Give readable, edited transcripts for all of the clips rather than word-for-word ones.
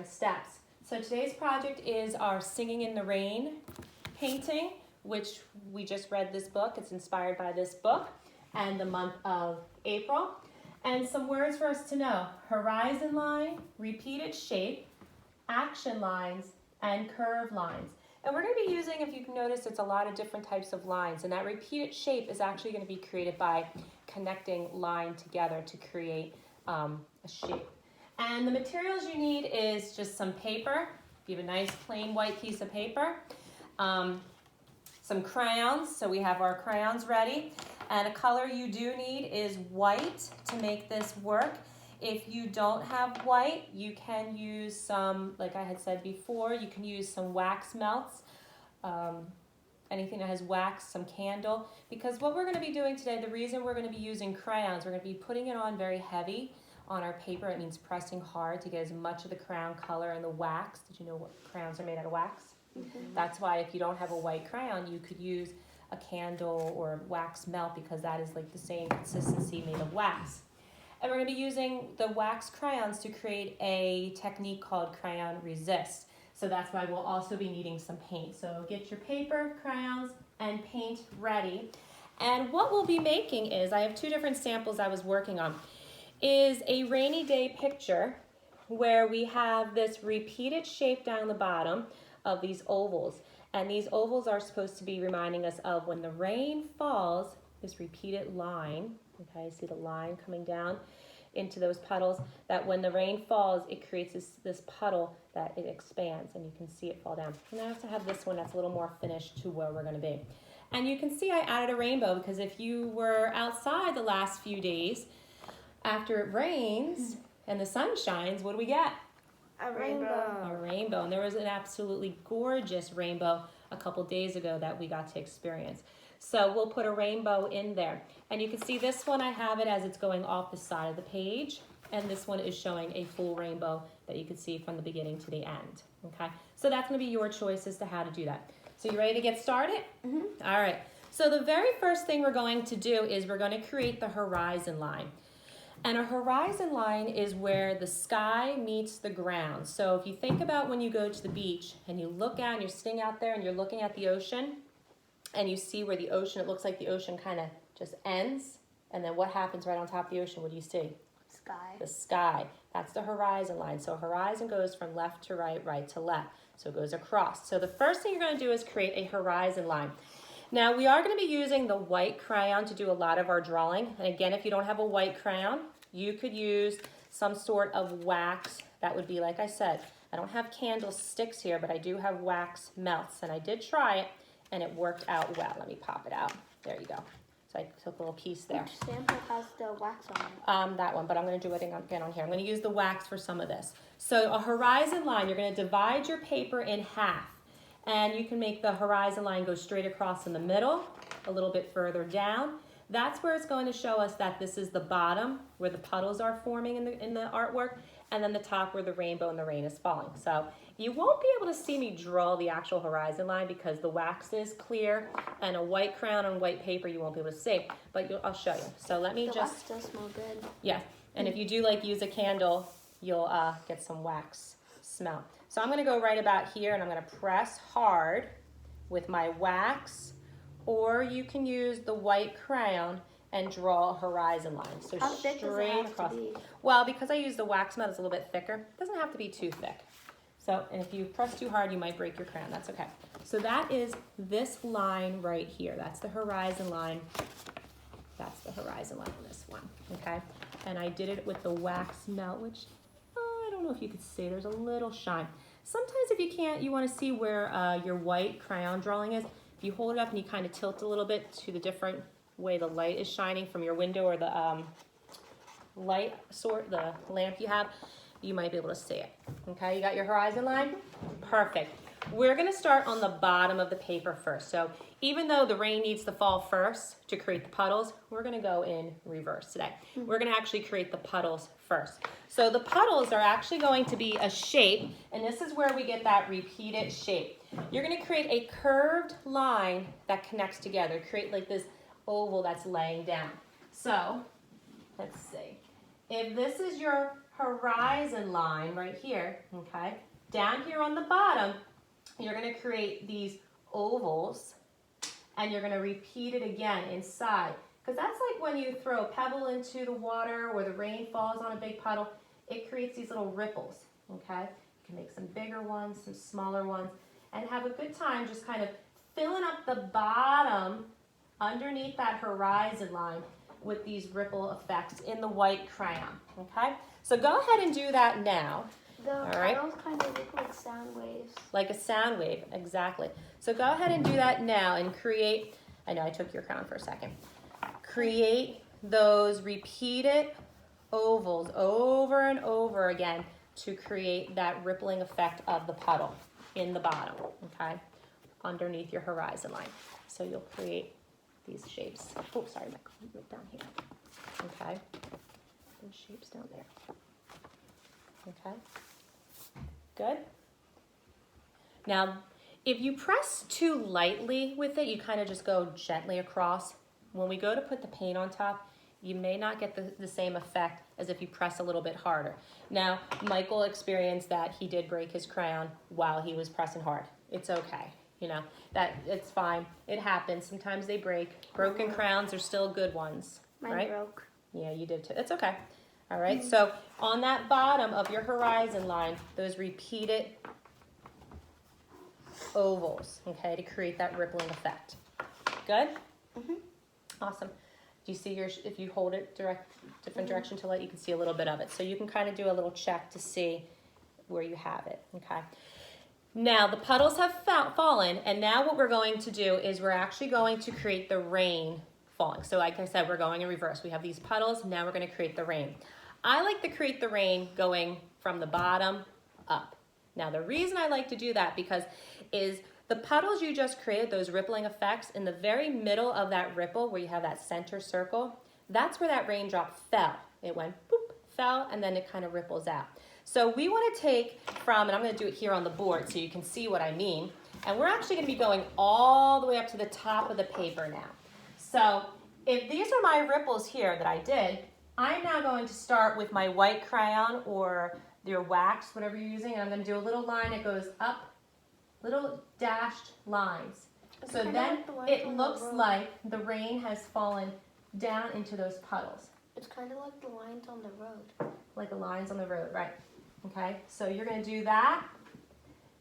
different steps. So today's project is our Singing in the Rain painting, which we just read this book. It's inspired by this book and the month of April. And some words for us to know: horizon line, repeated shape, action lines, and curve lines. And we're going to be using, if you can notice, it's a lot of different types of lines. And that repeated shape is actually going to be created by connecting line together to create a shape. And the materials you need is just some paper. You have a nice plain white piece of paper. Some crayons, so we have our crayons ready. And a color you do need is white to make this work. If you don't have white, you can use some, like I had said before, you can use some wax melts, anything that has wax, some candle. Because what we're going to be doing today, the reason we're going to be using crayons, we're going to be putting it on very heavy on our paper. It means pressing hard to get as much of the crayon color and the wax. Did you know what crayons are made out of wax? Mm-hmm. That's why if you don't have a white crayon, you could use a candle or wax melt, because that is like the same consistency made of wax. And we're going to be using the wax crayons to create a technique called crayon resist. So that's why we'll also be needing some paint. So get your paper, crayons, and paint ready. And what we'll be making is, I have two different samples I was working on, is a rainy day picture where we have this repeated shape down the bottom of these ovals. And these ovals are supposed to be reminding us of when the rain falls, this repeated line. Okay, see the line coming down into those puddles, that when the rain falls, it creates this puddle that it expands, and you can see it fall down. And I also have this one that's a little more finished to where we're going to be. And you can see I added a rainbow, because if you were outside the last few days, after it rains and the sun shines, what do we get? A rainbow. A rainbow. And there was an absolutely gorgeous rainbow a couple days ago that we got to experience. So we'll put a rainbow in there. And you can see this one, I have it as it's going off the side of the page. And this one is showing a full rainbow that you can see from the beginning to the end. Okay, so that's going to be your choice as to how to do that. So you ready to get started? Mm-hmm. All right. So the very first thing we're going to do is we're going to create the horizon line. And a horizon line is where the sky meets the ground. So if you think about when you go to the beach and you look out and you're sitting out there and you're looking at the ocean, and you see where the ocean, it looks like the ocean kind of just ends. And then what happens right on top of the ocean? What do you see? Sky. The sky. That's the horizon line. So horizon goes from left to right, right to left. So it goes across. So the first thing you're going to do is create a horizon line. Now we are going to be using the white crayon to do a lot of our drawing. And again, if you don't have a white crayon, you could use some sort of wax. That would be, like I said, I don't have candlesticks here, but I do have wax melts. And I did try it, and it worked out well. Let me pop it out. There you go. So I took a little piece there. Which sample has the wax on it? That one, but I'm going to do it again on here. I'm going to use the wax for some of this. So a horizon line, you're going to divide your paper in half. And you can make the horizon line go straight across in the middle, a little bit further down. That's where it's going to show us that this is the bottom, where the puddles are forming in the artwork, and then the top where the rainbow and the rain is falling. So you won't be able to see me draw the actual horizon line because the wax is clear, and a white crayon on white paper you won't be able to see, but I'll show you. So let me the just... wax does smell good. Yeah, and if you do use a candle, you'll get some wax smell. So I'm going to go right about here, and I'm going to press hard with my wax, or you can use the white crayon and draw a horizon line. So how thick does it have across. to be? Well, because I use the wax melt, it's a little bit thicker. It doesn't have to be too thick. So, and if you press too hard, you might break your crayon. That's okay. So that is this line right here. That's the horizon line. That's the horizon line on this one. Okay. And I did it with the wax melt, which I don't know if you could see. There's a little shine. Sometimes if you can't, you want to see where your white crayon drawing is. If you hold it up and you kind of tilt a little bit to the different way the light is shining from your window or the the lamp you have, you might be able to see it. Okay, you got your horizon line? Perfect. We're going to start on the bottom of the paper first. So even though the rain needs to fall first to create the puddles, we're going to go in reverse today. We're going to actually create the puddles first. So the puddles are actually going to be a shape, and this is where we get that repeated shape. You're going to create a curved line that connects together, create like this oval that's laying down. So let's see. If this is your horizon line right here, okay? Down here on the bottom, you're gonna create these ovals and you're gonna repeat it again inside. Because that's like when you throw a pebble into the water or the rain falls on a big puddle, it creates these little ripples, okay? You can make some bigger ones, some smaller ones, and have a good time just kind of filling up the bottom underneath that horizon line with these ripple effects in the white crayon, okay? So go ahead and do that now. All right. Those kind of look like sound waves. Like a sound wave, exactly. So go ahead and do that now and create, I know I took your crown for a second. Create those repeated ovals over and over again to create that rippling effect of the puddle in the bottom, okay? Underneath your horizon line. So you'll create these shapes. Oh, sorry, Michael, right down here. Okay, those shapes down there. Okay, good. Now, if you press too lightly with it, you kind of just go gently across. When we go to put the paint on top, you may not get the same effect as if you press a little bit harder. Now, Michael experienced that he did break his crayon while he was pressing hard. It's okay. You know, that it's fine. It happens. Sometimes they break. Broken crayons are still good ones. Mine right? broke. Yeah, you did too. It's okay. All right. So on that bottom of your horizon line, those repeated ovals, okay, to create that rippling effect. Good? Mm-hmm. Awesome. Do you see if you hold it different direction to let you can see a little bit of it. So you can kind of do a little check to see where you have it. Okay. Now the puddles have fallen, and now what we're going to do is we're actually going to create the rain falling. So like I said, we're going in reverse. We have these puddles, now we're going to create the rain. I like to create the rain going from the bottom up. Now the reason I like to do that is the puddles you just created, those rippling effects, in the very middle of that ripple where you have that center circle, that's where that raindrop fell. It went boop, fell, and then it kind of ripples out. So we want to take from, and I'm going to do it here on the board so you can see what I mean, and we're actually going to be going all the way up to the top of the paper now. So if these are my ripples here that I did, I'm now going to start with my white crayon or your wax, whatever you're using, and I'm going to do a little line that goes up, little dashed lines. So then it looks like the rain has fallen down into those puddles. It's kind of like the lines on the road. Like the lines on the road, right. Okay, so you're going to do that.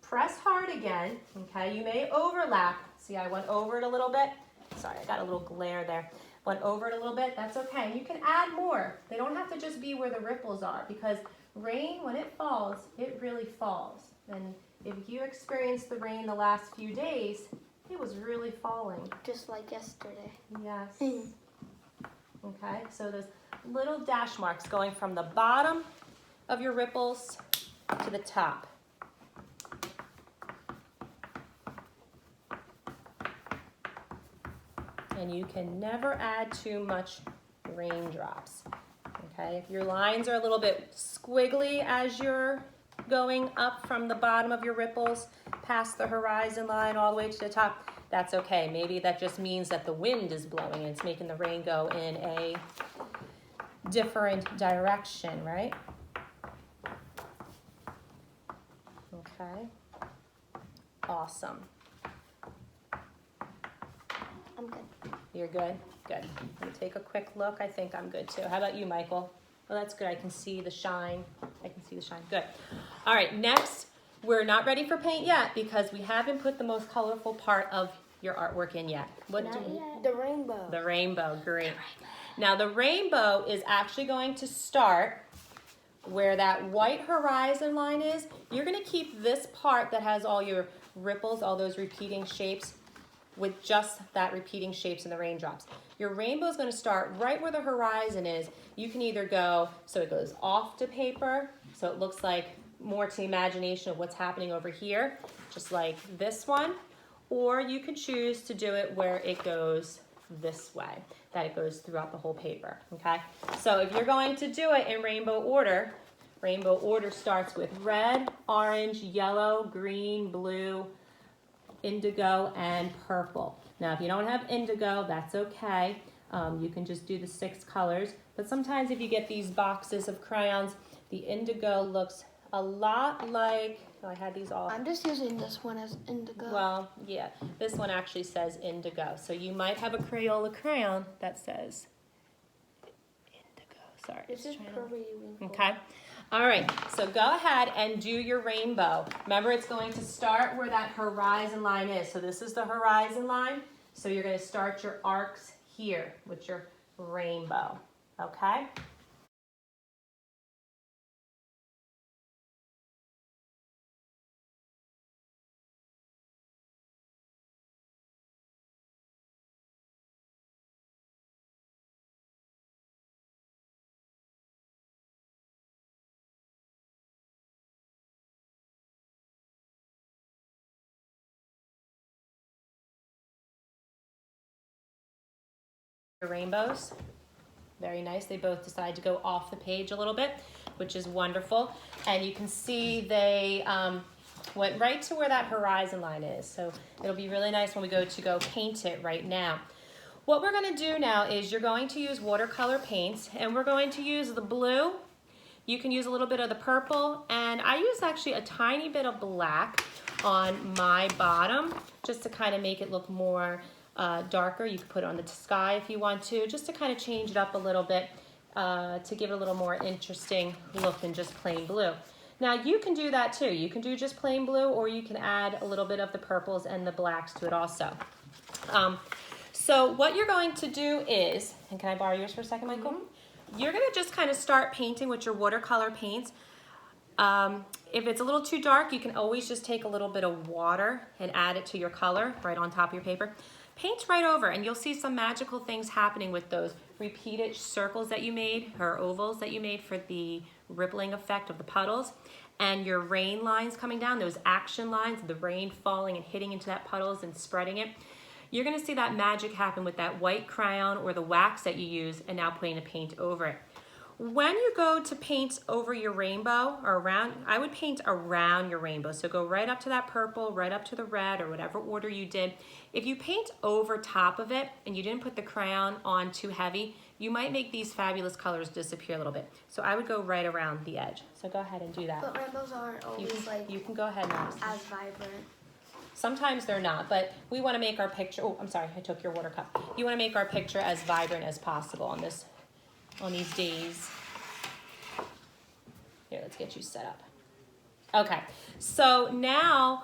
Press hard again, okay? You may overlap. See, I went over it a little bit. Sorry, I got a little glare there. Went over it a little bit, that's okay. You can add more. They don't have to just be where the ripples are, because rain, when it falls, it really falls. And if you experienced the rain the last few days, it was really falling. Just like yesterday. Yes. Okay, so those little dash marks going from the bottom of your ripples to the top. And you can never add too much raindrops. Okay, if your lines are a little bit squiggly as you're going up from the bottom of your ripples past the horizon line all the way to the top, that's okay. Maybe that just means that the wind is blowing and it's making the rain go in a different direction, right? Okay. Awesome. I'm good. You're good? Good. Let me take a quick look. I think I'm good too. How about you, Michael? Oh, that's good. I can see the shine. Good. All right, next, we're not ready for paint yet because we haven't put the most colorful part of your artwork in yet. Not yet. The rainbow. The rainbow, great. Now the rainbow is actually going to start where that white horizon line is. You're going to keep this part that has all your ripples, all those repeating shapes, with just that repeating shapes in the raindrops. Your rainbow is going to start right where the horizon is. You can either go so it goes off to paper, so it looks like more to the imagination of what's happening over here, just like this one, or you could choose to do it where it goes this way, that it goes throughout the whole paper, okay? So if you're going to do it in rainbow order starts with red, orange, yellow, green, blue, indigo, and purple. Now, if you don't have indigo, that's okay. You can just do the 6 colors. But sometimes if you get these boxes of crayons The indigo looks a lot like, oh, I had these all. I'm just using this one as indigo. Well, yeah, this one actually says indigo. So you might have a Crayola crayon that says indigo. Sorry. This is periwinkle. Okay. All right, so go ahead and do your rainbow. Remember, it's going to start where that horizon line is. So this is the horizon line. So you're going to start your arcs here with your rainbow, okay? Your rainbows. Very nice. They both decide to go off the page a little bit, which is wonderful. And you can see they went right to where that horizon line is. So it'll be really nice when we go paint it right now. What we're going to do now is you're going to use watercolor paints, and we're going to use the blue. You can use a little bit of the purple, and I use actually a tiny bit of black on my bottom just to kind of make it look more darker. You can put it on the sky if you want to, just to kind of change it up a little bit to give it a little more interesting look than just plain blue. Now you can do that too. You can do just plain blue, or you can add a little bit of the purples and the blacks to it also. So what you're going to do is, and can I borrow yours for a second, Michael? Mm-hmm. You're gonna just kind of start painting with your watercolor paints. If it's a little too dark, you can always just take a little bit of water and add it to your color right on top of your paper. Paint right over, and you'll see some magical things happening with those repeated circles that you made, or ovals that you made for the rippling effect of the puddles, and your rain lines coming down, those action lines, the rain falling and hitting into that puddles and spreading it. You're gonna see that magic happen with that white crayon or the wax that you use and now putting the paint over it. When you go to paint over your rainbow, or around, I would paint around your rainbow. So go right up to that purple, right up to the red, or whatever order you did. If you paint over top of it and you didn't put the crayon on too heavy, you might make these fabulous colors disappear a little bit. So I would go right around the edge. So go ahead and do that. But rainbows aren't always you can go ahead and as vibrant. Sometimes they're not, but we want to make our picture, oh, I'm sorry, I took your water cup. You want to make our picture as vibrant as possible on these days. Here, let's get you set up. Okay, so now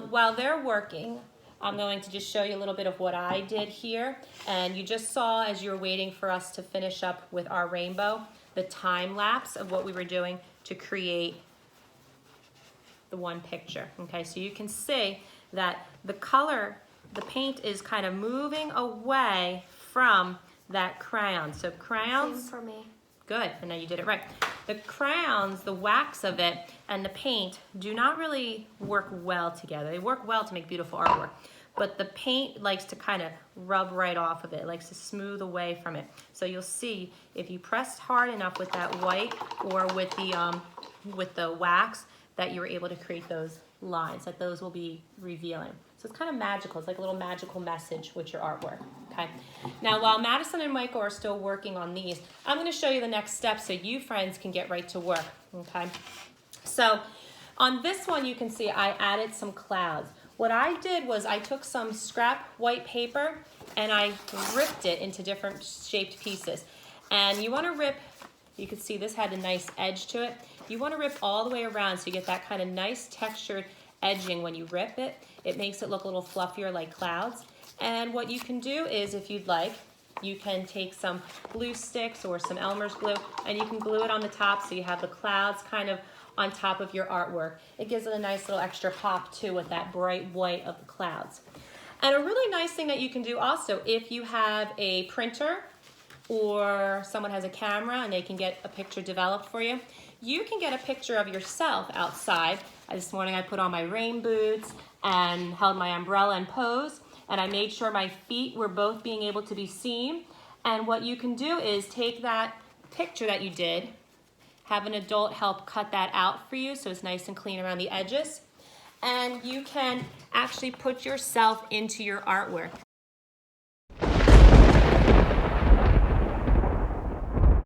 while they're working, I'm going to just show you a little bit of what I did here. And you just saw, as you were waiting for us to finish up with our rainbow, the time lapse of what we were doing to create the one picture. Okay, so you can see that the color, the paint is kind of moving away from that crayon. So crayons. Same for me. Good, and now you did it right. The crayons, the wax of it, and the paint do not really work well together. They work well to make beautiful artwork, but the paint likes to kind of rub right off of it. It likes to smooth away from it. So you'll see if you pressed hard enough with that white or with the wax that you were able to create those lines, that those will be revealing. So it's kind of magical. It's like a little magical message with your artwork, okay? Now, while Madison and Michael are still working on these, I'm gonna show you the next step so you friends can get right to work, okay? So on this one, you can see I added some clouds. What I did was I took some scrap white paper and I ripped it into different shaped pieces. And you wanna rip, you can see this had a nice edge to it. You wanna rip all the way around so you get that kind of nice textured edging when you rip it. It makes it look a little fluffier like clouds. And what you can do is, if you'd like, you can take some glue sticks or some Elmer's glue and you can glue it on the top so you have the clouds kind of on top of your artwork. It gives it a nice little extra pop too with that bright white of the clouds. And a really nice thing that you can do also, if you have a printer or someone has a camera and they can get a picture developed for you, you can get a picture of yourself outside. This morning I put on my rain boots and held my umbrella and pose, and I made sure my feet were both being able to be seen. And what you can do is take that picture that you did, have an adult help cut that out for you so it's nice and clean around the edges, and you can actually put yourself into your artwork.